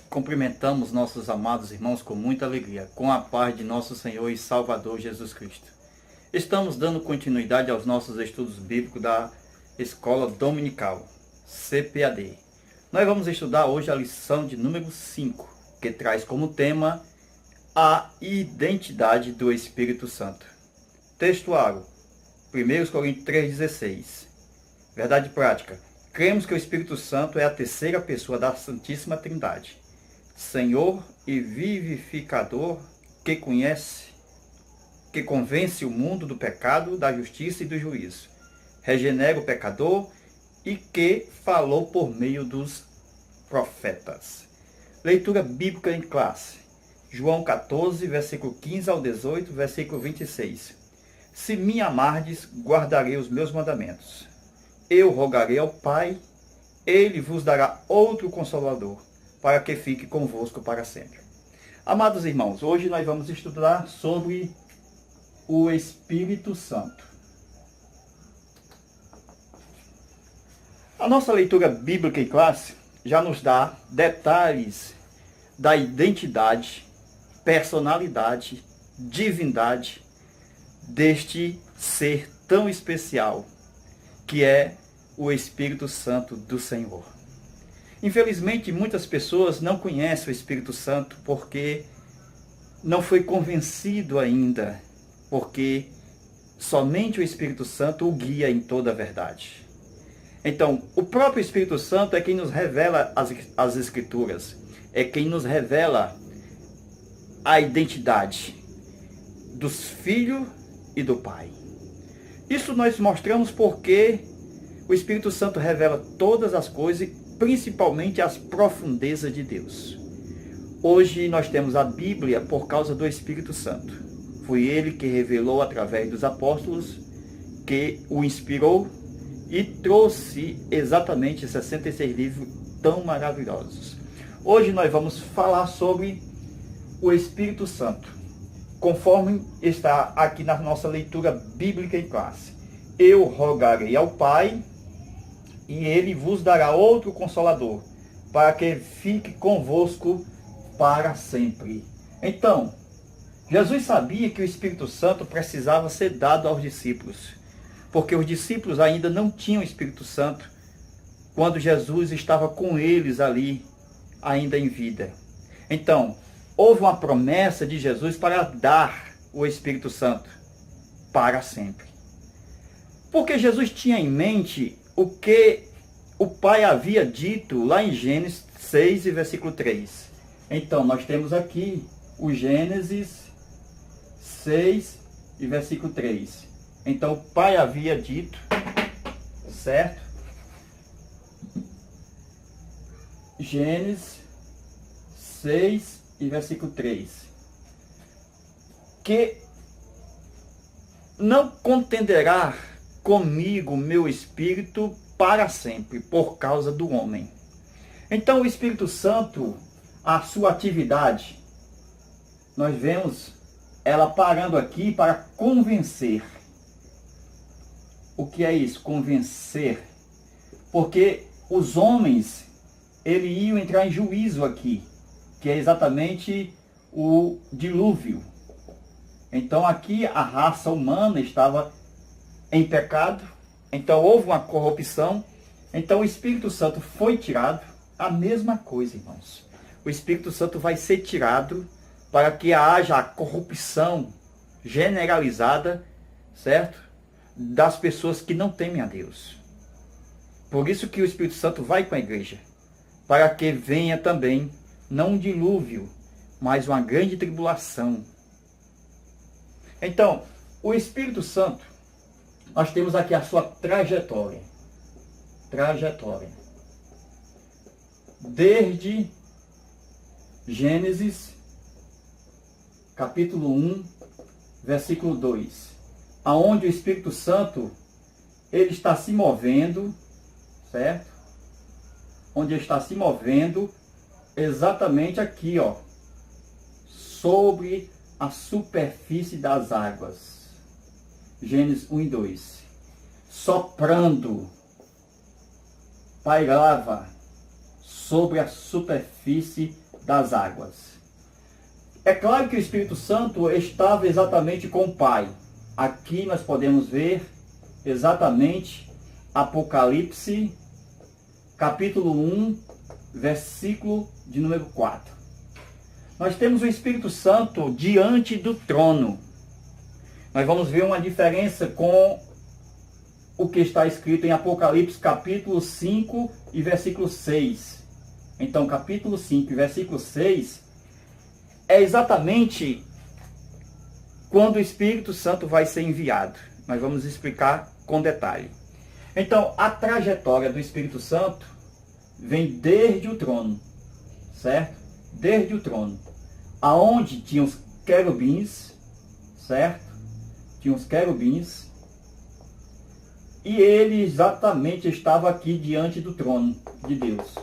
Cumprimentamos nossos amados irmãos com muita alegria, com a paz de nosso Senhor e Salvador Jesus Cristo. Estamos dando continuidade aos nossos estudos bíblicos da Escola Dominical, CPAD. Nós vamos estudar hoje a lição de número 5, que traz como tema a identidade do Espírito Santo. Textuário, 1 Coríntios 3,16. Verdade prática. Cremos que o Espírito Santo é a terceira pessoa da Santíssima Trindade, Senhor e vivificador, que convence o mundo do pecado, da justiça e do juízo, regenera o pecador e que falou por meio dos profetas. Leitura bíblica em classe. João 14, versículo 15 ao 18, versículo 26. Se me amardes, guardarei os meus mandamentos. Eu rogarei ao Pai, ele vos dará outro Consolador, para que fique convosco para sempre. Amados irmãos, hoje nós vamos estudar sobre o Espírito Santo. A nossa leitura bíblica em classe já nos dá detalhes da identidade, personalidade, divindade deste ser tão especial, que é o Espírito Santo do Senhor. Infelizmente, muitas pessoas não conhecem o Espírito Santo porque não foi convencido ainda, porque somente o Espírito Santo o guia em toda a verdade. Então, o próprio Espírito Santo é quem nos revela as Escrituras, é quem nos revela a identidade dos filhos e do Pai. Isso nós mostramos porque o Espírito Santo revela todas as coisas, principalmente as profundezas de Deus. Hoje nós temos a Bíblia por causa do Espírito Santo. Foi ele que revelou através dos apóstolos, que o inspirou e trouxe exatamente 66 livros tão maravilhosos. Hoje nós vamos falar sobre o Espírito Santo, conforme está aqui na nossa leitura bíblica em classe. Eu rogarei ao Pai, e ele vos dará outro Consolador, para que fique convosco para sempre. Então, Jesus sabia que o Espírito Santo precisava ser dado aos discípulos, porque os discípulos ainda não tinham o Espírito Santo quando Jesus estava com eles ali, ainda em vida. Então, houve uma promessa de Jesus para dar o Espírito Santo para sempre. Porque Jesus tinha em mente o que o Pai havia dito lá em Gênesis 6, versículo 3. Então, nós temos aqui o Gênesis 6, versículo 3. Então, o Pai havia dito, certo? Gênesis 6, versículo 3. Que não contenderá comigo meu espírito para sempre, por causa do homem. Então o Espírito Santo, a sua atividade, nós vemos ela parando aqui para convencer. O que é isso? Convencer. Porque os homens, eles iam entrar em juízo aqui, que é exatamente o dilúvio. Então aqui a raça humana estava em pecado, então houve uma corrupção, então o Espírito Santo foi tirado. A mesma coisa, irmãos. O Espírito Santo vai ser tirado para que haja a corrupção generalizada, certo? Das pessoas que não temem a Deus. Por isso que o Espírito Santo vai com a igreja, para que venha também, não um dilúvio, mas uma grande tribulação. Então, o Espírito Santo, nós temos aqui a sua trajetória. Desde Gênesis, capítulo 1, versículo 2. Aonde o Espírito Santo, ele está se movendo, certo? Onde ele está se movendo, exatamente aqui, ó, sobre a superfície das águas. Gênesis 1 e 2. Soprando, pairava sobre a superfície das águas. É claro que o Espírito Santo estava exatamente com o Pai. Aqui nós podemos ver exatamente Apocalipse, capítulo 1, versículo de número 4. Nós temos o Espírito Santo diante do trono. Nós vamos ver uma diferença com o que está escrito em Apocalipse, capítulo 5 e versículo 6. Então, capítulo 5 e versículo 6 é exatamente quando o Espírito Santo vai ser enviado. Nós vamos explicar com detalhe. Então, a trajetória do Espírito Santo vem desde o trono, certo? Desde o trono, aonde tinha os querubins, certo? Tinha os querubins, e ele exatamente estava aqui diante do trono de Deus,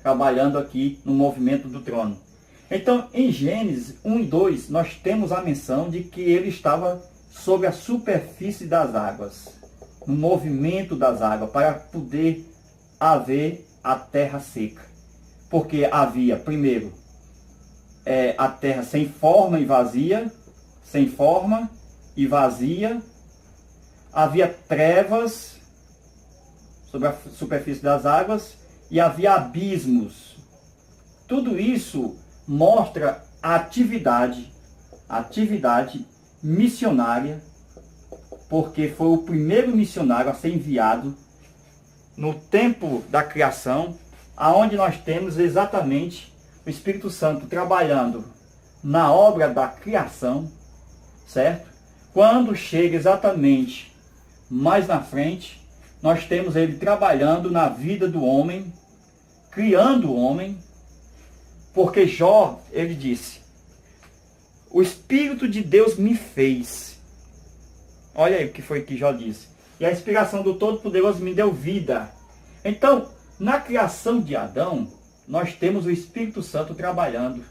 trabalhando aqui no movimento do trono. Então, em Gênesis 1 e 2, nós temos a menção de que ele estava sobre a superfície das águas, no movimento das águas, para poder haver a terra seca. Porque havia, primeiro, a terra sem forma e vazia, sem forma e vazia, havia trevas sobre a superfície das águas e havia abismos. Tudo isso mostra a atividade missionária, porque foi o primeiro missionário a ser enviado no tempo da criação, aonde nós temos exatamente o Espírito Santo trabalhando na obra da criação, certo? Quando chega exatamente mais na frente, nós temos ele trabalhando na vida do homem, criando o homem, porque Jó, ele disse, o Espírito de Deus me fez. Olha aí o que foi que Jó disse. E a inspiração do Todo-Poderoso me deu vida. Então, na criação de Adão, nós temos o Espírito Santo trabalhando.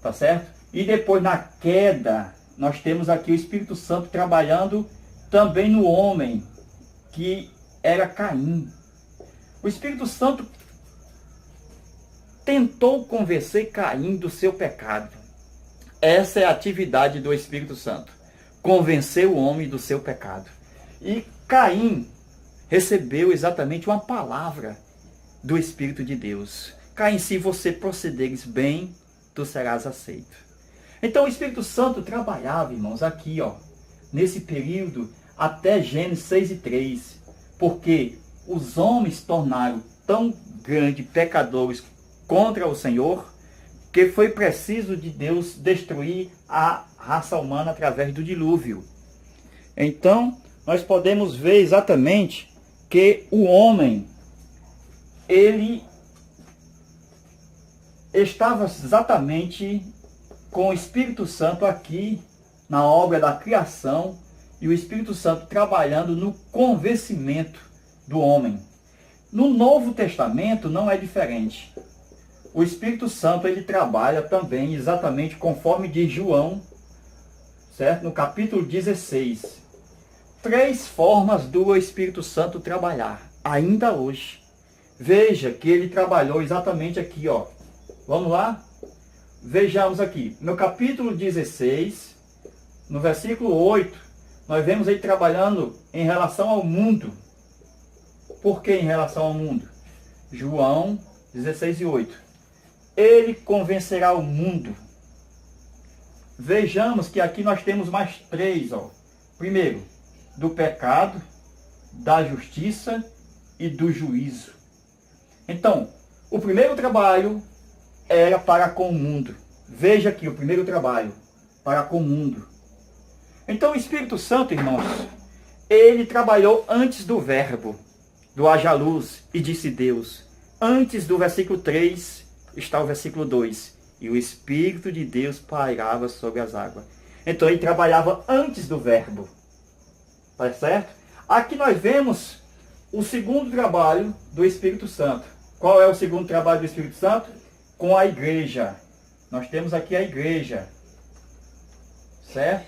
Tá certo? E depois na queda, nós temos aqui o Espírito Santo trabalhando também no homem, que era Caim. O Espírito Santo tentou convencer Caim do seu pecado. Essa é a atividade do Espírito Santo. Convencer o homem do seu pecado. E Caim recebeu exatamente uma palavra do Espírito de Deus. Caim, se você procederes bem, tu serás aceito. Então o Espírito Santo trabalhava, irmãos, aqui, ó, nesse período, até Gênesis 6 e 3. Porque os homens tornaram tão grandes pecadores contra o Senhor, que foi preciso de Deus destruir a raça humana através do dilúvio. Então, nós podemos ver exatamente que o homem, ele estava exatamente com o Espírito Santo aqui na obra da criação e o Espírito Santo trabalhando no convencimento do homem. No Novo Testamento não é diferente. O Espírito Santo ele trabalha também exatamente conforme diz João, certo? No capítulo 16. 3 formas do Espírito Santo trabalhar, ainda hoje. Veja que ele trabalhou exatamente aqui, ó. Vamos lá? Vejamos aqui. No capítulo 16, no versículo 8, nós vemos ele trabalhando em relação ao mundo. Por que em relação ao mundo? João 16 e 8. Ele convencerá o mundo. Vejamos que aqui nós temos mais 3, ó. Primeiro, do pecado, da justiça e do juízo. Então, o primeiro trabalho era para com o mundo. Veja aqui o primeiro trabalho, para com o mundo. Então o Espírito Santo, irmãos, ele trabalhou antes do verbo, do haja luz, e disse Deus. Antes do versículo 3 está o versículo 2. E o Espírito de Deus pairava sobre as águas. Então ele trabalhava antes do verbo. Tá certo? Aqui nós vemos o segundo trabalho do Espírito Santo. Qual é o segundo trabalho do Espírito Santo? Com a igreja. Nós temos aqui a igreja. Certo?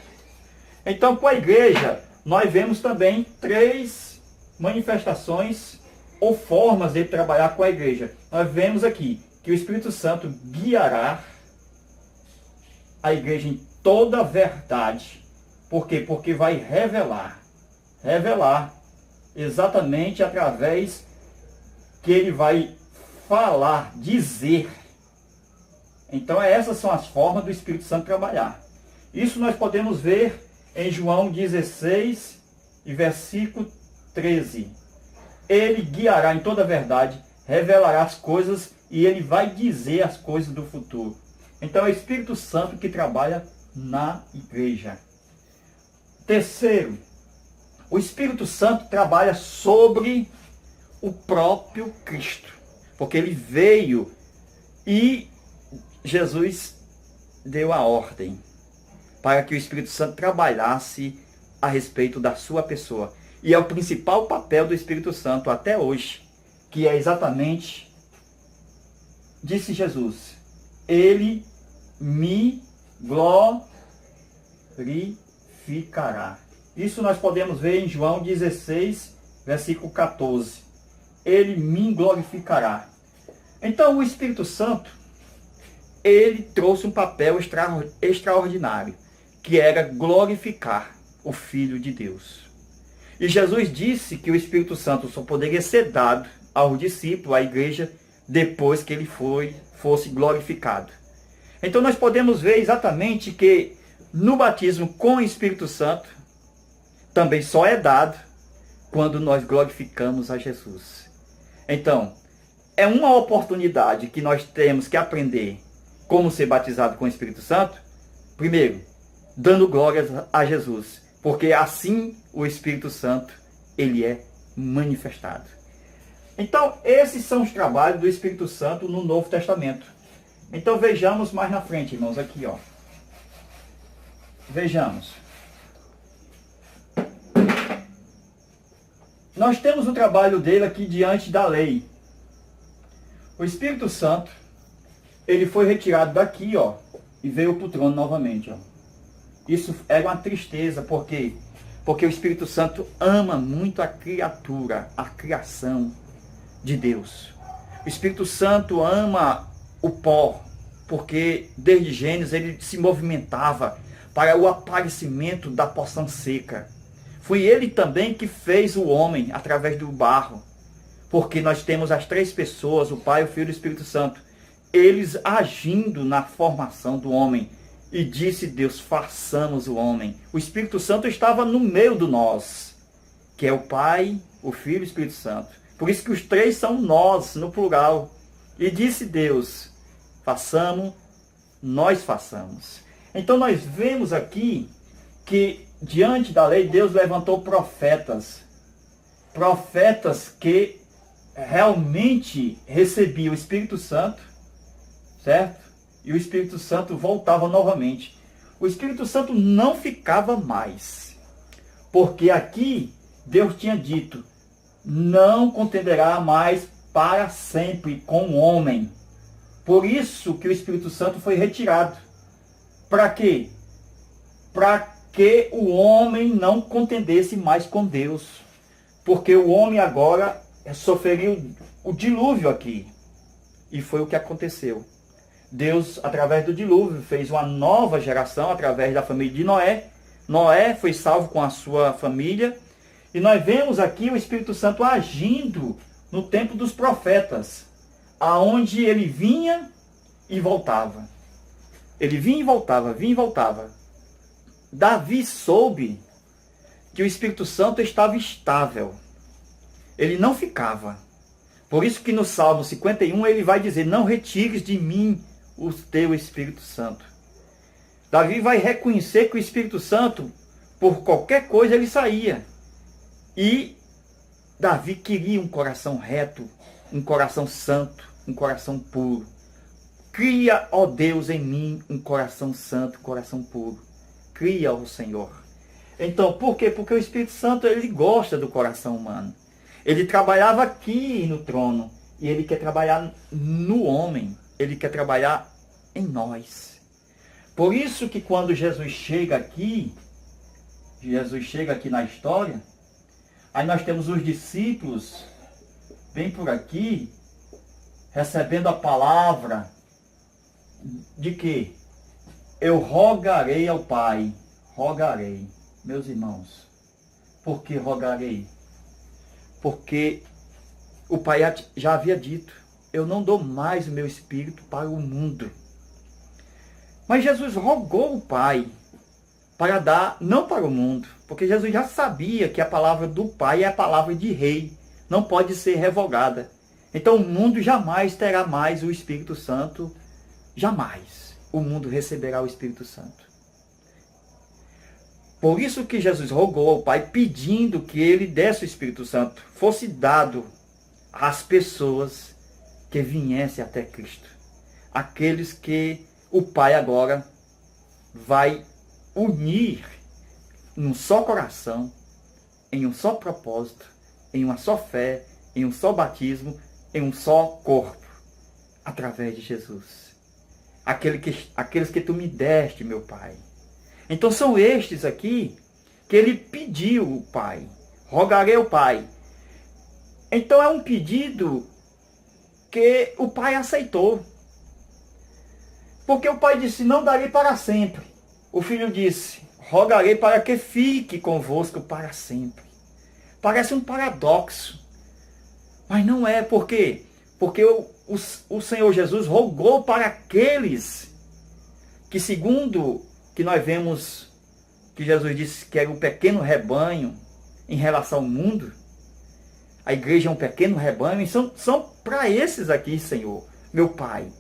Então, com a igreja, nós vemos também 3 manifestações ou formas de trabalhar com a igreja. Nós vemos aqui que o Espírito Santo guiará a igreja em toda a verdade. Por quê? Porque vai revelar exatamente através que ele vai falar, dizer. Então essas são as formas do Espírito Santo trabalhar. Isso nós podemos ver em João 16 e versículo 13. Ele guiará em toda a verdade, revelará as coisas e ele vai dizer as coisas do futuro. Então é o Espírito Santo que trabalha na igreja. Terceiro, o Espírito Santo trabalha sobre o próprio Cristo. Porque ele veio e Jesus deu a ordem para que o Espírito Santo trabalhasse a respeito da sua pessoa. E é o principal papel do Espírito Santo até hoje, que é exatamente, disse Jesus, ele me glorificará. Isso nós podemos ver em João 16, versículo 14. Ele me glorificará. Então o Espírito Santo, ele trouxe um papel extraordinário, que era glorificar o Filho de Deus. E Jesus disse que o Espírito Santo só poderia ser dado aos discípulos, à igreja, depois que ele fosse glorificado. Então nós podemos ver exatamente que no batismo com o Espírito Santo, também só é dado quando nós glorificamos a Jesus. Então, é uma oportunidade que nós temos que aprender como ser batizado com o Espírito Santo. Primeiro, dando glórias a Jesus, porque assim o Espírito Santo, ele é manifestado. Então, esses são os trabalhos do Espírito Santo no Novo Testamento. Então, vejamos mais na frente, irmãos, aqui, ó. Vejamos. Nós temos o trabalho dele aqui diante da lei. O Espírito Santo, ele foi retirado daqui, ó, e veio para o trono novamente, ó. Isso era uma tristeza, por quê? Porque o Espírito Santo ama muito a criatura, a criação de Deus. O Espírito Santo ama o pó, porque desde Gênesis ele se movimentava para o aparecimento da porção seca. Foi ele também que fez o homem através do barro, porque nós temos as três pessoas, o Pai, o Filho e o Espírito Santo, eles agindo na formação do homem. E disse Deus, façamos o homem. O Espírito Santo estava no meio do nós, que é o Pai, o Filho e o Espírito Santo. Por isso que os três são nós, no plural. E disse Deus, façamos, nós façamos. Então nós vemos aqui que diante da lei Deus levantou profetas. Profetas que realmente recebiam o Espírito Santo, certo? E o Espírito Santo voltava novamente. O Espírito Santo não ficava mais. Porque aqui Deus tinha dito, não contenderá mais para sempre com o homem. Por isso que o Espírito Santo foi retirado. Para quê? Para que o homem não contendesse mais com Deus. Porque o homem agora sofreu o dilúvio aqui. E foi o que aconteceu. Deus, através do dilúvio, fez uma nova geração através da família de Noé. Noé foi salvo com a sua família. E nós vemos aqui o Espírito Santo agindo no tempo dos profetas, aonde ele vinha e voltava. Ele vinha e voltava, vinha e voltava. Davi soube que o Espírito Santo estava estável. Ele não ficava. Por isso que no Salmo 51 ele vai dizer, não retires de mim o teu Espírito Santo. Davi vai reconhecer que o Espírito Santo, por qualquer coisa, ele saía. E Davi queria um coração reto, um coração santo, um coração puro. Cria, ó Deus, em mim um coração santo, um coração puro. Cria, ó Senhor. Então, por quê? Porque o Espírito Santo, ele gosta do coração humano. Ele trabalhava aqui no trono e ele quer trabalhar no homem. Ele quer trabalhar em nós. Por isso que quando Jesus chega aqui na história, aí nós temos os discípulos, bem por aqui, recebendo a palavra de que eu rogarei ao Pai, rogarei, meus irmãos. Por que rogarei? Porque o Pai já havia dito, eu não dou mais o meu Espírito para o mundo. Mas Jesus rogou o Pai para dar, não para o mundo, porque Jesus já sabia que a palavra do Pai é a palavra de rei, não pode ser revogada. Então o mundo jamais terá mais o Espírito Santo, jamais o mundo receberá o Espírito Santo. Por isso que Jesus rogou ao Pai, pedindo que ele desse o Espírito Santo, fosse dado às pessoas que viessem até Cristo. Aqueles que o Pai agora vai unir num só coração, em um só propósito, em uma só fé, em um só batismo, em um só corpo, através de Jesus. Aqueles que tu me deste, meu Pai. Então são estes aqui que ele pediu o Pai. Rogarei ao Pai. Então é um pedido que o Pai aceitou. Porque o Pai disse, não darei para sempre. O Filho disse, rogarei para que fique convosco para sempre. Parece um paradoxo. Mas não é. Por quê? Porque o Senhor Jesus rogou para aqueles que, segundo que nós vemos que Jesus disse que era um pequeno rebanho em relação ao mundo, a igreja é um pequeno rebanho, e são para esses aqui, Senhor, meu Pai.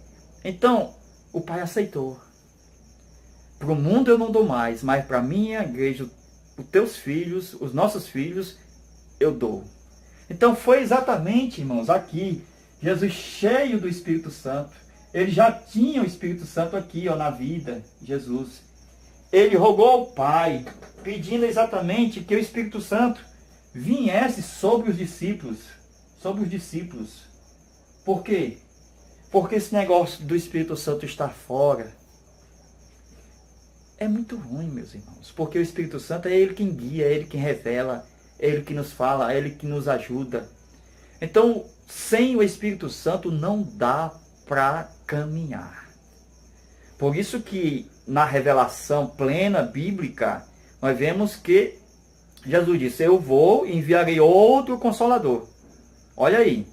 Então, o Pai aceitou. Para o mundo eu não dou mais, mas para a minha igreja, os teus filhos, os nossos filhos, eu dou. Então foi exatamente, irmãos, aqui, Jesus cheio do Espírito Santo. Ele já tinha o Espírito Santo aqui, ó, na vida, Jesus. Ele rogou ao Pai, pedindo exatamente que o Espírito Santo viesse sobre os discípulos. Sobre os discípulos. Por quê? Porque esse negócio do Espírito Santo estar fora é muito ruim, meus irmãos. Porque o Espírito Santo é ele quem guia, é ele quem revela, é ele que nos fala, é ele que nos ajuda. Então, sem o Espírito Santo não dá para caminhar. Por isso que na revelação plena bíblica, nós vemos que Jesus disse, eu vou e enviarei outro Consolador. Olha aí,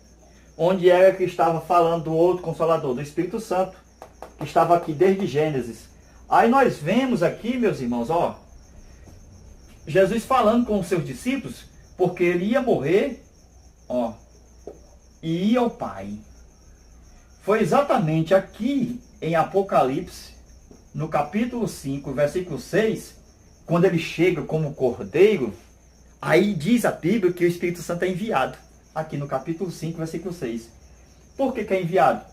onde era que estava falando do outro Consolador? Do Espírito Santo, que estava aqui desde Gênesis. Aí nós vemos aqui, meus irmãos, ó, Jesus falando com os seus discípulos, porque ele ia morrer, ó, e ia ao Pai. Foi exatamente aqui em Apocalipse, no capítulo 5, versículo 6, quando ele chega como cordeiro, aí diz a Bíblia que o Espírito Santo é enviado. Aqui no capítulo 5, versículo 6. Por que é enviado?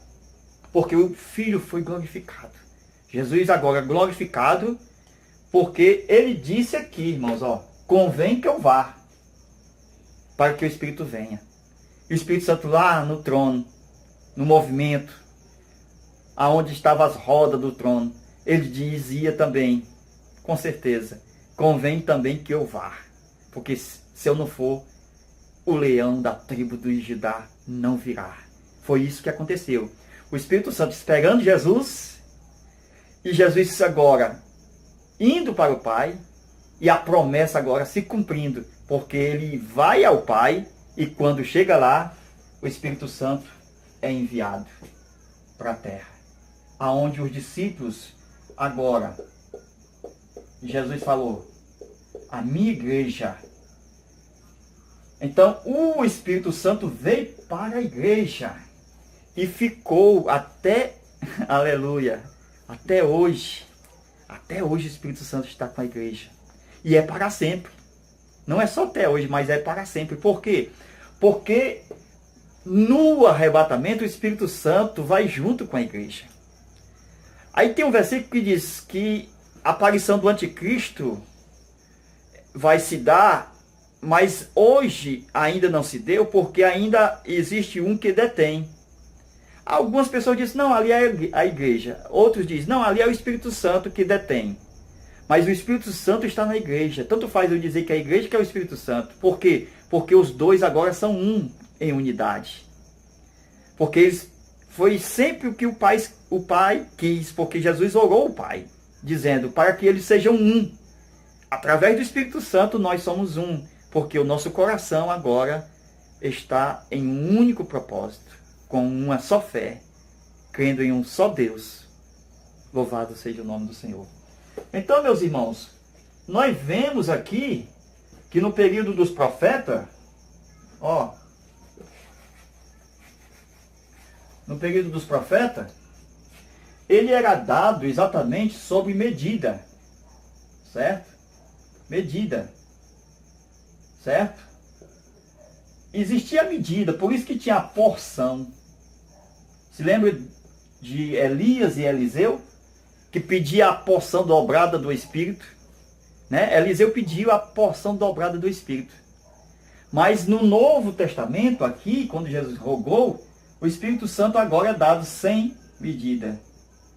Porque o Filho foi glorificado. Jesus agora é glorificado, porque ele disse aqui, irmãos, ó, convém que eu vá, para que o Espírito venha. E o Espírito Santo lá no trono, no movimento, aonde estavam as rodas do trono, ele dizia também, com certeza, convém também que eu vá, porque se eu não for, o leão da tribo do Judá não virá. Foi isso que aconteceu. O Espírito Santo esperando Jesus, e Jesus agora indo para o Pai, e a promessa agora se cumprindo, porque ele vai ao Pai, e quando chega lá, o Espírito Santo é enviado para a terra, aonde os discípulos agora, Jesus falou, a minha igreja. Então o Espírito Santo veio para a igreja e ficou até, aleluia, até hoje. Até hoje o Espírito Santo está com a igreja. E é para sempre. Não é só até hoje, mas é para sempre. Por quê? Porque no arrebatamento o Espírito Santo vai junto com a igreja. Aí tem um versículo que diz que a aparição do anticristo vai se dar, mas hoje ainda não se deu, porque ainda existe um que detém. Algumas pessoas dizem, não, ali é a igreja. Outros dizem, não, ali é o Espírito Santo que detém. Mas o Espírito Santo está na igreja. Tanto faz eu dizer que é a igreja que é o Espírito Santo. Por quê? Porque os dois agora são um em unidade. Porque eles foi sempre o que o pai quis, porque Jesus orou o Pai, dizendo para que eles sejam um. Através do Espírito Santo nós somos um, porque o nosso coração agora está em um único propósito, com uma só fé, crendo em um só Deus. Louvado seja o nome do Senhor. Então, meus irmãos, nós vemos aqui que no período dos profetas, no período dos profetas, ele era dado exatamente sob medida, certo? Medida, certo? Existia a medida, por isso que tinha a porção. Se lembra de Elias e Eliseu, que pedia a porção dobrada do Espírito, né? Eliseu pediu a porção dobrada do Espírito. Mas no Novo Testamento, aqui, quando Jesus rogou, o Espírito Santo agora é dado sem medida.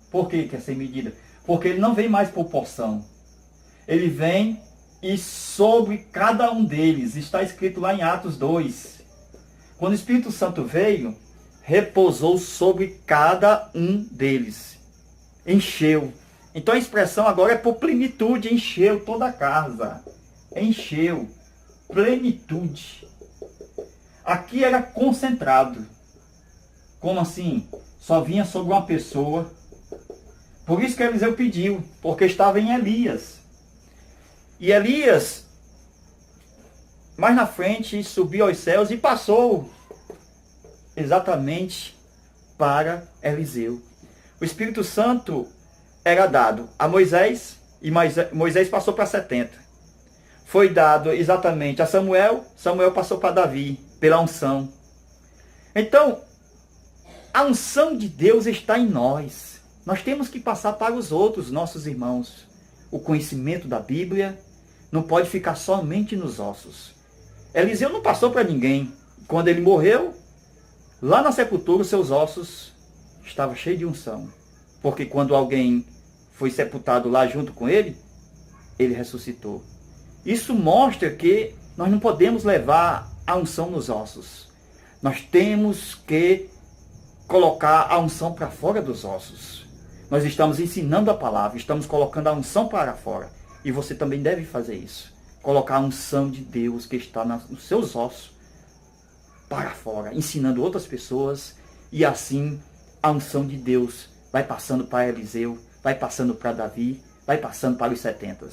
Por que é sem medida? Porque ele não vem mais por porção. Ele vem e sobre cada um deles, está escrito lá em Atos 2. Quando o Espírito Santo veio, repousou sobre cada um deles. Encheu. Então a expressão agora é por plenitude, encheu toda a casa. Encheu. Plenitude. Aqui era concentrado. Como assim? Só vinha sobre uma pessoa. Por isso que Eliseu pediu, porque estava em Elias. E Elias, mais na frente, subiu aos céus e passou exatamente para Eliseu. O Espírito Santo era dado a Moisés, e Moisés passou para 70. Foi dado exatamente a Samuel, Samuel passou para Davi, pela unção. Então, a unção de Deus está em nós. Nós temos que passar para os outros, nossos irmãos. O conhecimento da Bíblia não pode ficar somente nos ossos. Eliseu não passou para ninguém. Quando ele morreu, lá na sepultura, os seus ossos estavam cheios de unção. Porque quando alguém foi sepultado lá junto com ele, ele ressuscitou. Isso mostra que nós não podemos levar a unção nos ossos. Nós temos que colocar a unção para fora dos ossos. Nós estamos ensinando a palavra, estamos colocando a unção para fora. E você também deve fazer isso. Colocar a unção de Deus que está nos seus ossos para fora, ensinando outras pessoas. E assim a unção de Deus vai passando para Eliseu, vai passando para Davi, vai passando para os 70.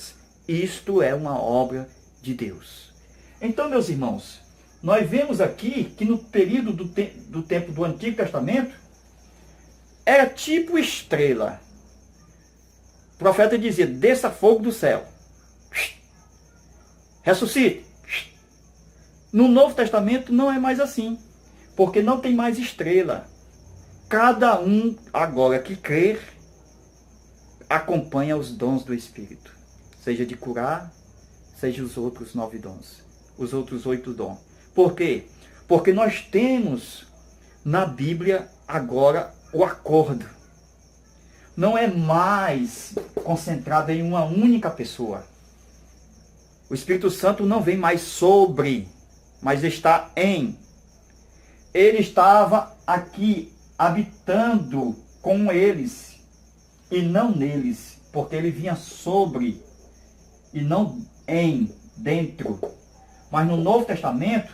Isto é uma obra de Deus. Então, meus irmãos, nós vemos aqui que no período do tempo do Antigo Testamento, era tipo estrela. O profeta dizia, desça fogo do céu. Ressuscite. No Novo Testamento não é mais assim, porque não tem mais estrela. Cada um agora que crer, acompanha os dons do Espírito. Seja de curar, seja os outros 9 dons. Os outros 8 dons. Por quê? Porque nós temos na Bíblia agora o acordo. Não é mais concentrado em uma única pessoa. O Espírito Santo não vem mais sobre, mas está em. Ele estava aqui habitando com eles e não neles, porque ele vinha sobre e não em, dentro. Mas no Novo Testamento,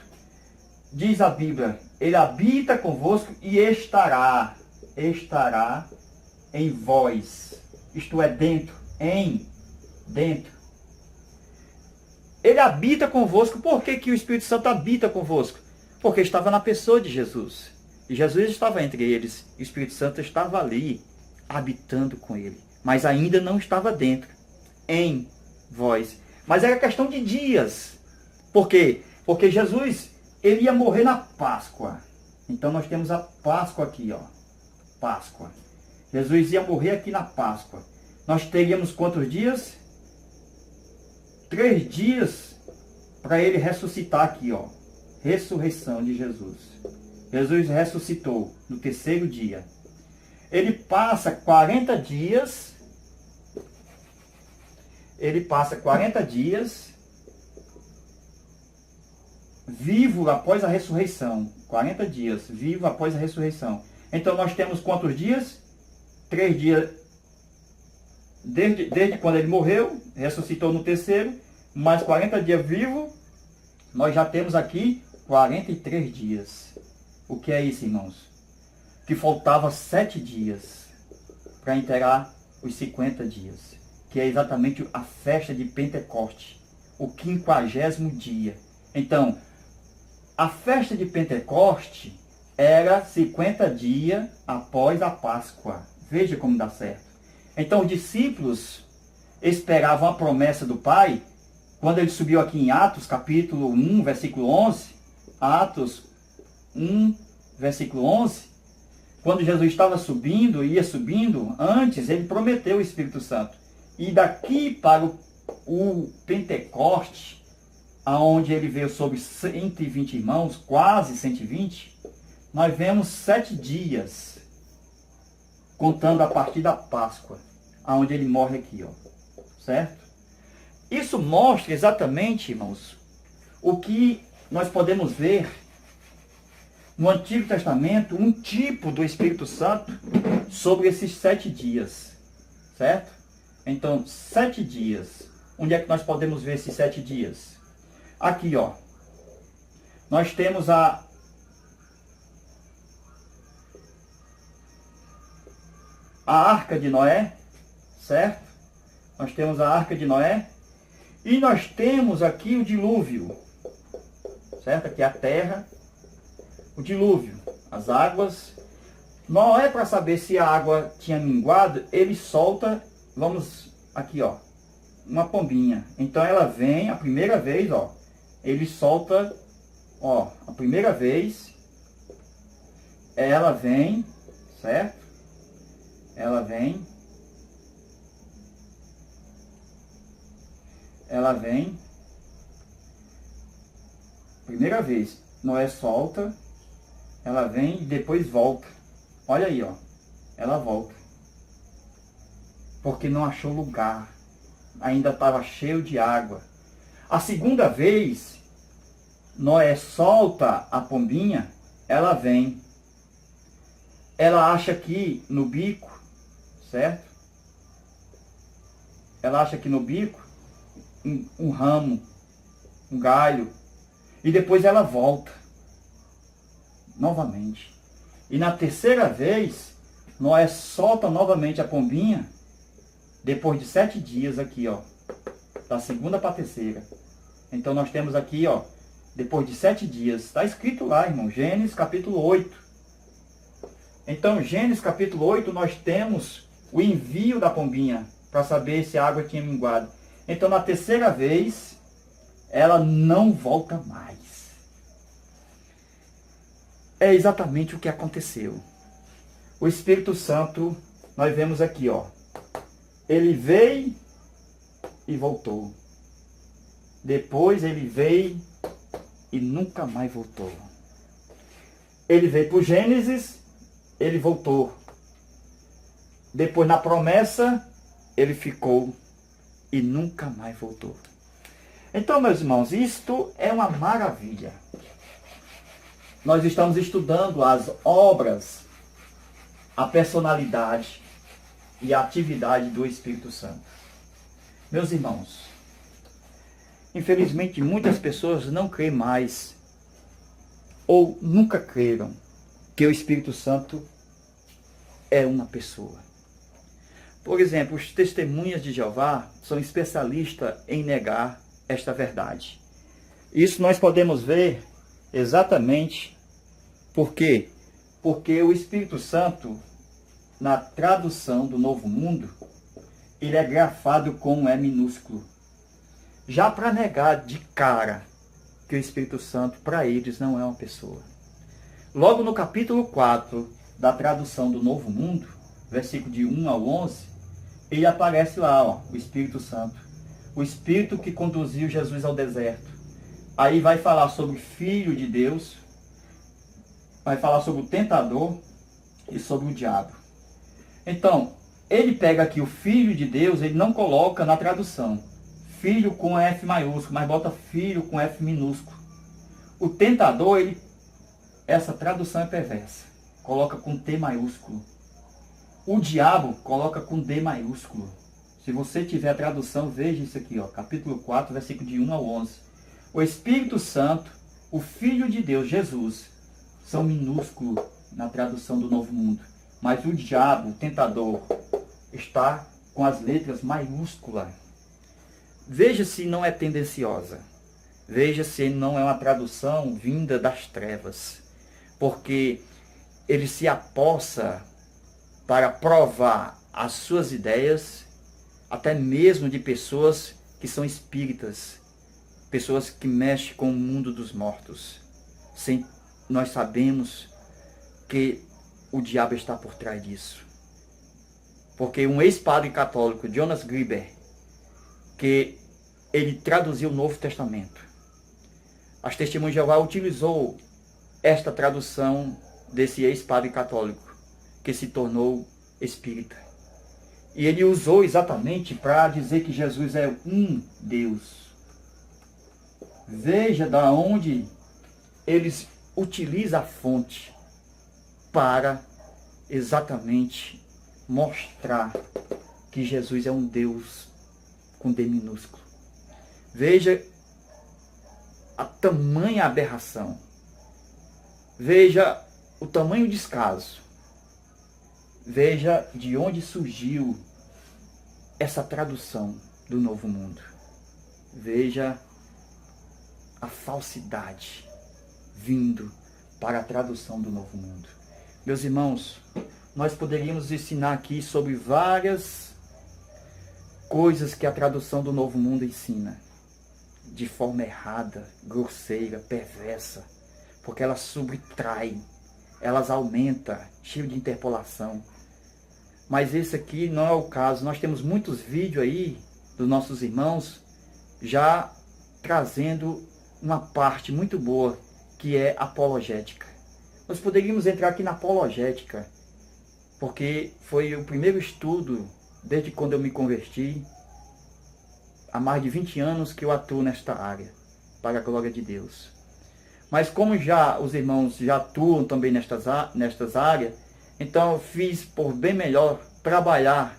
diz a Bíblia, ele habita convosco e estará em vós. Isto é, dentro, dentro. Ele habita convosco. Por que o Espírito Santo habita convosco? Porque estava na pessoa de Jesus. E Jesus estava entre eles. E o Espírito Santo estava ali, habitando com ele. Mas ainda não estava dentro, em vós. Mas era questão de dias. Por quê? Porque Jesus, ele ia morrer na Páscoa. Então nós temos a Páscoa aqui, ó. Páscoa. Jesus ia morrer aqui na Páscoa. Nós teríamos quantos dias? 3 dias para ele ressuscitar aqui, ó. Ressurreição de Jesus. Jesus ressuscitou no 3º dia. Ele passa 40 dias. Ele passa 40 dias vivo após a ressurreição. 40 dias vivo após a ressurreição. Então nós temos quantos dias? 3 dias, desde quando ele morreu, ressuscitou no terceiro, mais 40 dias vivo, nós já temos aqui 43 dias. O que é isso, irmãos? Que faltava 7 dias para inteirar os 50 dias, que é exatamente a festa de Pentecoste, o 50º dia. Então, a festa de Pentecoste era 50 dias após a Páscoa. Veja como dá certo. Então, os discípulos esperavam a promessa do Pai, quando ele subiu aqui em Atos, capítulo 1, versículo 11, Atos 1, versículo 11, quando Jesus estava subindo, ia subindo, antes ele prometeu o Espírito Santo. E daqui para o Pentecoste, aonde ele veio sobre 120 irmãos, quase 120, nós vemos 7 dias, contando a partir da Páscoa, aonde ele morre aqui, ó, certo? Isso mostra exatamente, irmãos, o que nós podemos ver no Antigo Testamento, um tipo do Espírito Santo sobre esses 7 dias, certo? Então, 7 dias. Onde é que nós podemos ver esses 7 dias? Aqui, ó. Nós temos a Arca de Noé, certo? Nós temos a Arca de Noé. E nós temos aqui o dilúvio, certo? Aqui é a terra, o dilúvio, as águas. Noé, para saber se a água tinha minguado, ele solta, vamos aqui, ó, uma pombinha. Então ela vem, a primeira vez, ó, ele solta, ó, a primeira vez, ela vem, certo? Ela vem. Ela vem, primeira vez, Noé solta, ela vem e depois volta. Olha aí, ó, ela volta. Porque não achou lugar, ainda estava cheio de água. A segunda vez, Noé solta a pombinha, ela vem. Ela acha aqui no bico, certo? Ela acha aqui no bico um ramo, um galho, e depois ela volta novamente. E na terceira vez, Noé solta novamente a pombinha, depois de 7 dias aqui, ó, da segunda para a terceira. Então nós temos aqui, ó, depois de 7 dias, está escrito lá, irmão, Gênesis capítulo 8. Então, Gênesis capítulo 8, nós temos o envio da pombinha, para saber se a água tinha minguado. Então, na terceira vez, ela não volta mais. É exatamente o que aconteceu. O Espírito Santo, nós vemos aqui, ó. Ele veio e voltou. Depois ele veio e nunca mais voltou. Ele veio para o Gênesis, ele voltou. Depois na promessa, ele ficou e nunca mais voltou. Então, meus irmãos, isto é uma maravilha. Nós estamos estudando as obras, a personalidade e a atividade do Espírito Santo. Meus irmãos, infelizmente muitas pessoas não creem mais ou nunca creram que o Espírito Santo é uma pessoa. Por exemplo, os testemunhas de Jeová são especialistas em negar esta verdade. Isso nós podemos ver exatamente por quê? Porque o Espírito Santo, na tradução do Novo Mundo, ele é grafado com um E minúsculo. Já para negar de cara que o Espírito Santo, para eles, não é uma pessoa. Logo no capítulo 4 da tradução do Novo Mundo, versículo de 1 ao 11, ele aparece lá, ó, o Espírito Santo. O Espírito que conduziu Jesus ao deserto. Aí vai falar sobre o Filho de Deus, vai falar sobre o tentador e sobre o diabo. Então, ele pega aqui o Filho de Deus, ele não coloca na tradução Filho com F maiúsculo, mas bota Filho com F minúsculo. O tentador, essa tradução é perversa. coloca com T maiúsculo. O diabo coloca com D maiúsculo. Se você tiver a tradução, veja isso aqui, ó, capítulo 4, versículo de 1 ao 11. O Espírito Santo, o Filho de Deus, Jesus, são minúsculos na tradução do Novo Mundo. Mas o diabo, o tentador, está com as letras maiúsculas. Veja se não é tendenciosa. Veja se não é uma tradução vinda das trevas. Porque ele se apossa para provar as suas ideias, até mesmo de pessoas que são espíritas, pessoas que mexem com o mundo dos mortos. Nós sabemos que o diabo está por trás disso. Porque um ex-padre católico, Jonas Grieber, que ele traduziu o Novo Testamento, as Testemunhas de Jeová utilizou esta tradução desse ex-padre católico, que se tornou espírita. E ele usou exatamente para dizer que Jesus é um Deus. Veja da onde eles utilizam a fonte para exatamente mostrar que Jesus é um Deus com D minúsculo. Veja a tamanha aberração. Veja o tamanho descaso. Veja de onde surgiu essa tradução do Novo Mundo. Veja a falsidade vindo para a tradução do Novo Mundo. Meus irmãos, nós poderíamos ensinar aqui sobre várias coisas que a tradução do Novo Mundo ensina. De forma errada, grosseira, perversa. Porque elas subtraem, elas aumentam, cheio de interpolação. Mas esse aqui não é o caso. Nós temos muitos vídeos aí dos nossos irmãos já trazendo uma parte muito boa, que é apologética. Nós poderíamos entrar aqui na apologética, porque foi o primeiro estudo, desde quando eu me converti, há mais de 20 anos que eu atuo nesta área, para a glória de Deus. Mas como já os irmãos já atuam também nestas áreas, então eu fiz por bem melhor trabalhar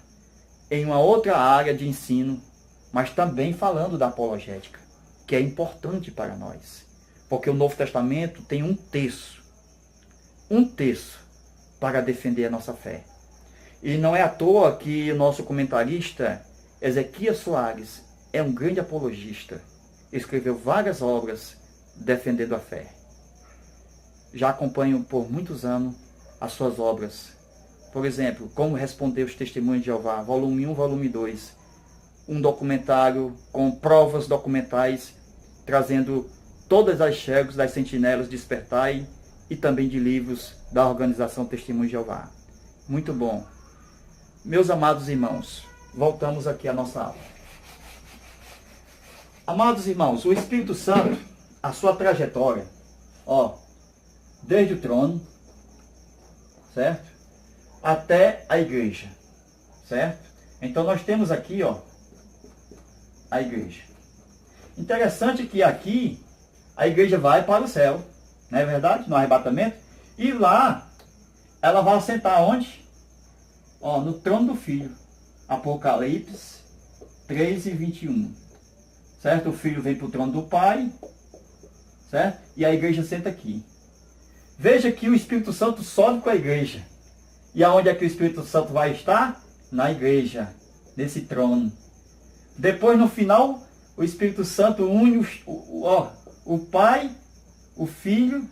em uma outra área de ensino, mas também falando da apologética, que é importante para nós. Porque o Novo Testamento tem um terço para defender a nossa fé. E não é à toa que o nosso comentarista, Ezequias Soares, é um grande apologista. Escreveu várias obras defendendo a fé. Já acompanho por muitos anos as suas obras. Por exemplo, Como Responder os Testemunhos de Jeová, volume 1, volume 2. Um documentário com provas documentais, trazendo todas as chegos das sentinelas Despertai e também de livros da organização Testemunhos de Jeová. Muito bom. Meus amados irmãos, voltamos aqui à nossa aula. Amados irmãos, o Espírito Santo, a sua trajetória, desde o trono, certo? Até a igreja, certo? Então nós temos aqui, a igreja. Interessante que aqui a igreja vai para o céu, não é verdade? No arrebatamento. E lá ela vai assentar onde? No trono do Filho. Apocalipse 3:21. Certo? O Filho vem para o trono do Pai, certo? E a igreja senta aqui. Veja que o Espírito Santo sobe com a igreja. E aonde é que o Espírito Santo vai estar? Na igreja, nesse trono. Depois, no final, o Espírito Santo une o Pai, o Filho,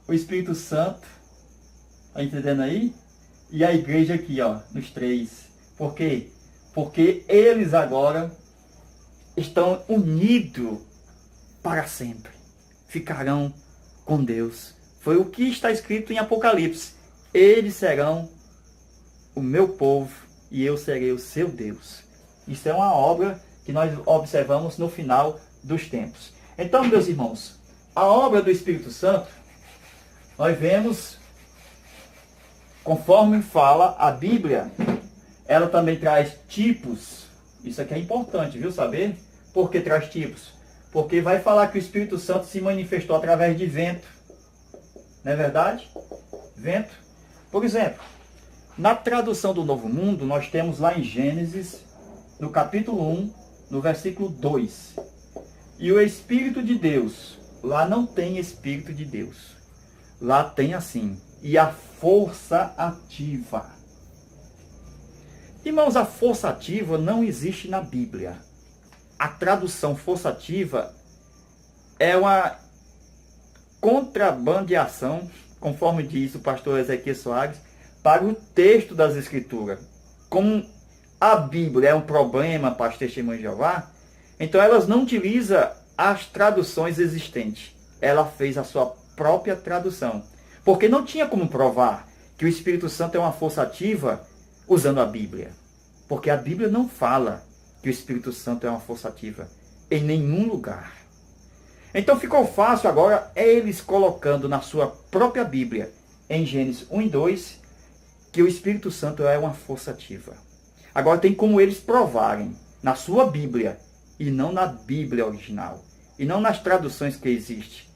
o Espírito Santo. Está entendendo aí? E a igreja aqui, nos três. Por quê? Porque eles agora estão unidos para sempre. Ficarão com Deus. Foi o que está escrito em Apocalipse. Eles serão o meu povo e eu serei o seu Deus. Isso é uma obra que nós observamos no final dos tempos. Então, meus irmãos, a obra do Espírito Santo, nós vemos, conforme fala a Bíblia, ela também traz tipos. Isso aqui é importante, viu, saber? Por que traz tipos? Porque vai falar que o Espírito Santo se manifestou através de vento, Não é verdade? Vento. Por exemplo, na tradução do Novo Mundo, nós temos lá em Gênesis, no capítulo 1, no versículo 2. E o Espírito de Deus, lá não tem Espírito de Deus. Lá tem assim, e a força ativa. Irmãos, a força ativa não existe na Bíblia. A tradução força ativa é uma contrabandeação, conforme diz o pastor Ezequiel Soares, para o texto das Escrituras. Como a Bíblia é um problema para as testemunhas de Jeová, então elas não utilizam as traduções existentes. Ela fez a sua própria tradução. Porque não tinha como provar que o Espírito Santo é uma força ativa usando a Bíblia. Porque a Bíblia não fala que o Espírito Santo é uma força ativa em nenhum lugar. Então ficou fácil agora eles colocando na sua própria Bíblia, em Gênesis 1 e 2, que o Espírito Santo é uma força ativa. Agora tem como eles provarem na sua Bíblia e não na Bíblia original. E não nas traduções que existem.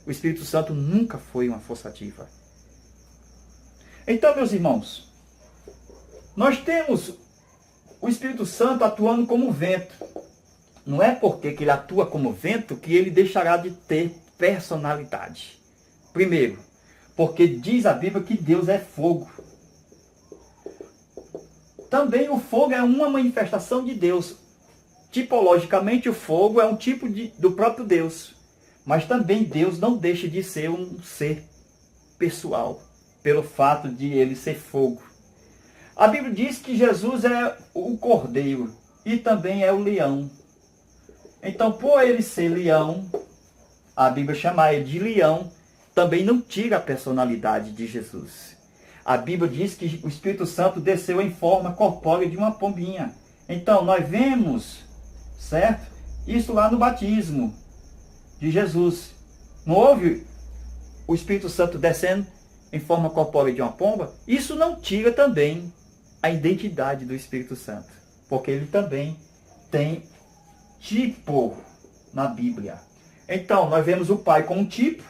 O Espírito Santo nunca foi uma força ativa. Então, meus irmãos, nós temos o Espírito Santo atuando como vento. Não é porque ele atua como vento que ele deixará de ter personalidade. Primeiro, porque diz a Bíblia que Deus é fogo. Também o fogo é uma manifestação de Deus. Tipologicamente, o fogo é um tipo do próprio Deus. Mas também Deus não deixa de ser um ser pessoal, pelo fato de ele ser fogo. A Bíblia diz que Jesus é o cordeiro e também é o leão. Então, por ele ser leão, a Bíblia chama ele de leão, também não tira a personalidade de Jesus. A Bíblia diz que o Espírito Santo desceu em forma corpórea de uma pombinha. Então, nós vemos, certo? Isso lá no batismo de Jesus. Não houve o Espírito Santo descendo em forma corpórea de uma pomba? Isso não tira também a identidade do Espírito Santo, porque ele também tem tipo na Bíblia. Então, nós vemos o Pai com um tipo,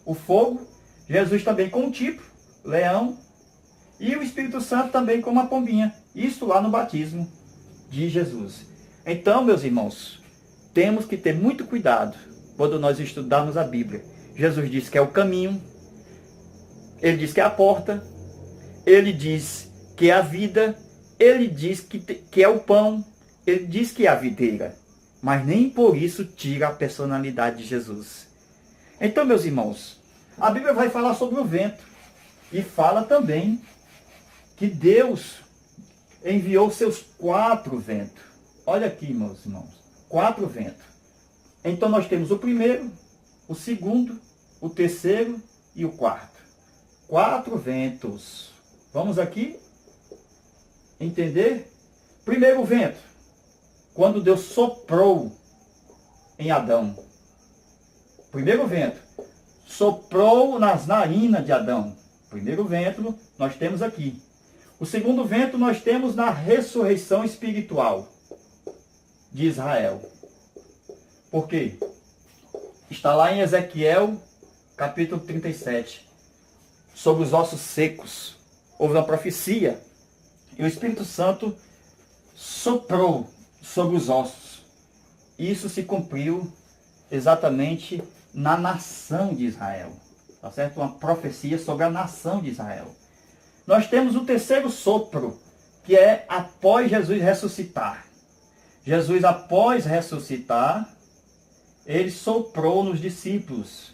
o fogo, Jesus também com um tipo, leão, e o Espírito Santo também com uma pombinha. Isso lá no batismo de Jesus. Então, meus irmãos, temos que ter muito cuidado quando nós estudarmos a Bíblia. Jesus diz que é o caminho, ele diz que é a porta, ele diz que é a vida, ele diz que é o pão, ele diz que é a videira. Mas nem por isso tira a personalidade de Jesus. Então, meus irmãos, a Bíblia vai falar sobre o vento. E fala também que Deus enviou seus 4 ventos. Olha aqui, meus irmãos, 4 ventos. Então nós temos o primeiro, o segundo, o terceiro e o quarto. 4 ventos. Vamos aqui entender? Primeiro vento, quando Deus soprou em Adão. Primeiro vento, soprou nas narinas de Adão. Primeiro vento nós temos aqui. O segundo vento nós temos na ressurreição espiritual de Israel. Por quê? Está lá em Ezequiel, capítulo 37, sobre os ossos secos. Houve uma profecia e o Espírito Santo soprou sobre os ossos. Isso se cumpriu exatamente na nação de Israel. Tá certo? Uma profecia sobre a nação de Israel. Nós temos o terceiro sopro, que é após Jesus ressuscitar. Jesus, após ressuscitar, ele soprou nos discípulos.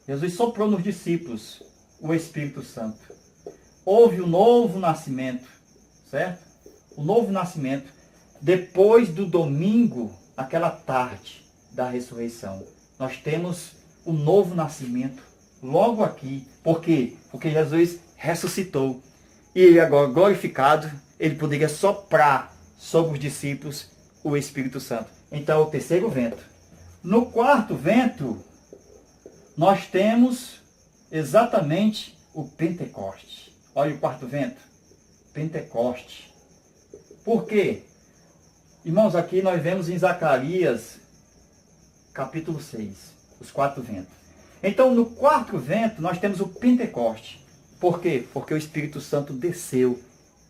Jesus soprou nos discípulos o Espírito Santo. Houve um novo nascimento, certo? O novo nascimento, depois do domingo, aquela tarde da ressurreição. Nós temos o novo nascimento logo aqui. Por quê? Porque Jesus ressuscitou. E ele agora, glorificado, ele poderia soprar sobre os discípulos o Espírito Santo. Então, é o terceiro vento. No quarto vento, nós temos exatamente o Pentecoste. Olha o quarto vento. Pentecoste. Por quê? Irmãos, aqui nós vemos em Zacarias, capítulo 6, os 4 ventos. Então, no quarto vento, nós temos o Pentecoste. Por quê? Porque o Espírito Santo desceu.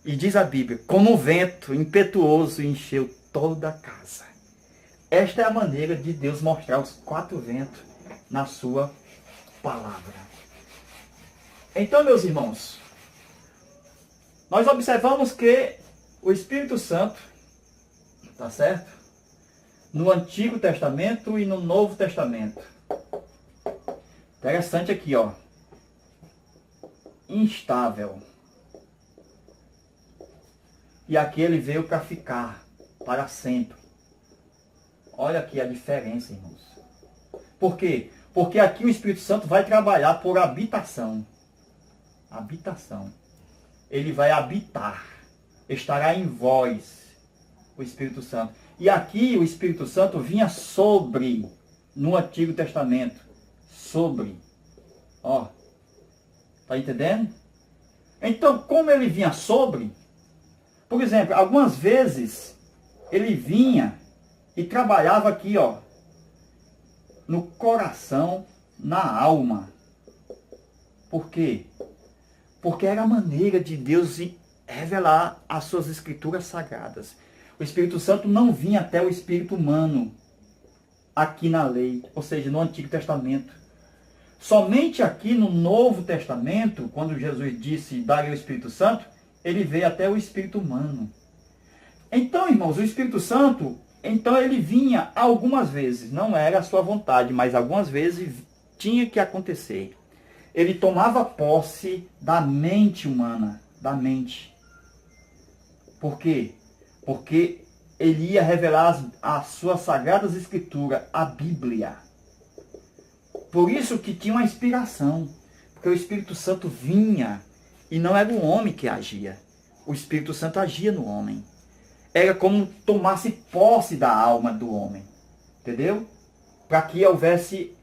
E diz a Bíblia, como um vento impetuoso encheu toda a casa. Esta é a maneira de Deus mostrar os quatro ventos na sua palavra. Então, meus irmãos, nós observamos que o Espírito Santo, tá certo? No Antigo Testamento e no Novo Testamento. Interessante aqui, ó. Instável. E aqui ele veio para ficar, para sempre. Olha aqui a diferença, irmãos. Por quê? Porque aqui o Espírito Santo vai trabalhar por habitação. Habitação. Ele vai habitar. Estará em vós, o Espírito Santo. E aqui o Espírito Santo vinha sobre, no Antigo Testamento. Sobre. Ó. Tá entendendo? Então, como ele vinha sobre, por exemplo, algumas vezes ele vinha e trabalhava aqui, ó, no coração, na alma. Por quê? Porque era a maneira de Deus revelar as suas escrituras sagradas. O Espírito Santo não vinha até o espírito humano aqui na lei, ou seja, no Antigo Testamento. Somente aqui no Novo Testamento, quando Jesus disse darei o Espírito Santo, ele veio até o espírito humano. Então, irmãos, o Espírito Santo, então ele vinha algumas vezes, não era a sua vontade, mas algumas vezes tinha que acontecer. Ele tomava posse da mente humana, da mente. Por quê? Porque ele ia revelar as suas sagradas escrituras, a Bíblia. Por isso que tinha uma inspiração, porque o Espírito Santo vinha e não era o homem que agia. O Espírito Santo agia no homem. Era como tomasse posse da alma do homem. Entendeu? Para que houvesse,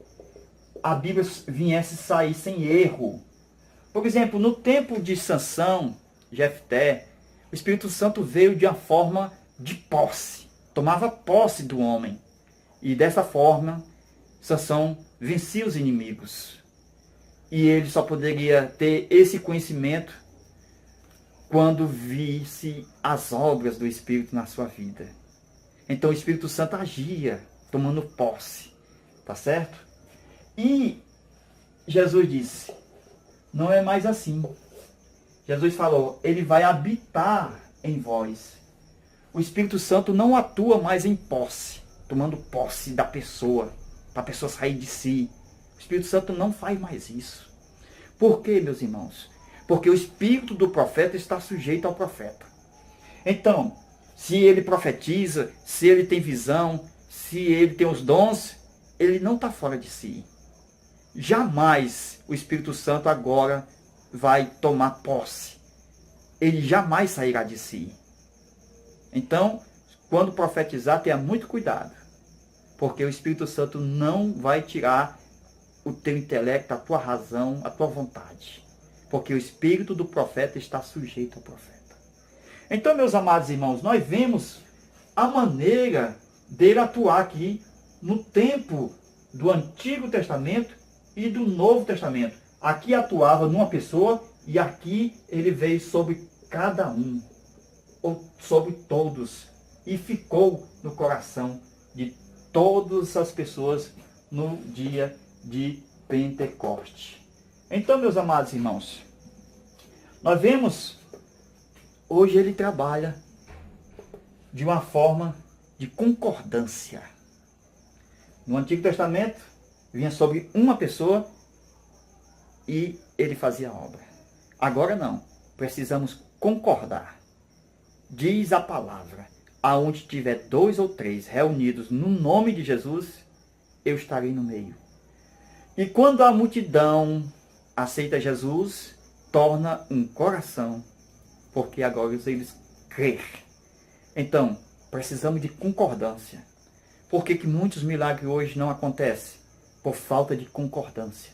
a Bíblia viesse sair sem erro. Por exemplo, no tempo de Sansão, Jefté, o Espírito Santo veio de uma forma de posse. Tomava posse do homem. E dessa forma, Sansão vencia os inimigos. E ele só poderia ter esse conhecimento quando visse as obras do Espírito na sua vida. Então o Espírito Santo agia, tomando posse. Tá certo? E Jesus disse, não é mais assim. Jesus falou, ele vai habitar em vós. O Espírito Santo não atua mais em posse, tomando posse da pessoa, para a pessoa sair de si. O Espírito Santo não faz mais isso. Por quê, meus irmãos? Porque o espírito do profeta está sujeito ao profeta. Então, se ele profetiza, se ele tem visão, se ele tem os dons, ele não está fora de si. Jamais o Espírito Santo agora vai tomar posse. Ele jamais sairá de si. Então, quando profetizar, tenha muito cuidado. Porque o Espírito Santo não vai tirar o teu intelecto, a tua razão, a tua vontade. Porque o espírito do profeta está sujeito ao profeta. Então, meus amados irmãos, nós vemos a maneira dele atuar aqui no tempo do Antigo Testamento e do Novo Testamento. Aqui atuava numa pessoa e aqui ele veio sobre cada um, ou sobre todos, e ficou no coração de todas as pessoas no dia de Pentecoste. Então, meus amados irmãos, nós vemos, hoje ele trabalha de uma forma de concordância. No Antigo Testamento, vinha sobre uma pessoa e ele fazia a obra. Agora não, precisamos concordar. Diz a palavra, aonde tiver 2 ou 3 reunidos no nome de Jesus, eu estarei no meio. E quando a multidão aceita Jesus, torna um coração, porque agora eles crêem. Então, precisamos de concordância. Por que muitos milagres hoje não acontecem? Por falta de concordância.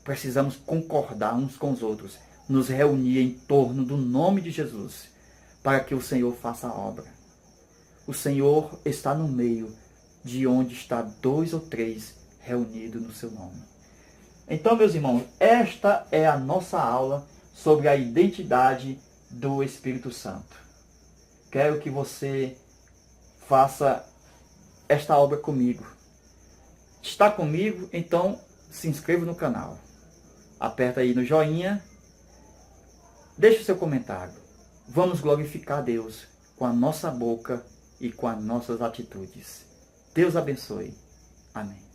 Precisamos concordar uns com os outros, nos reunir em torno do nome de Jesus, para que o Senhor faça a obra. O Senhor está no meio de onde está 2 ou 3 reunidos no seu nome. Então, meus irmãos, esta é a nossa aula sobre a identidade do Espírito Santo. Quero que você faça esta obra comigo. Está comigo? Então se inscreva no canal. Aperta aí no joinha. Deixe o seu comentário. Vamos glorificar a Deus com a nossa boca e com as nossas atitudes. Deus abençoe. Amém.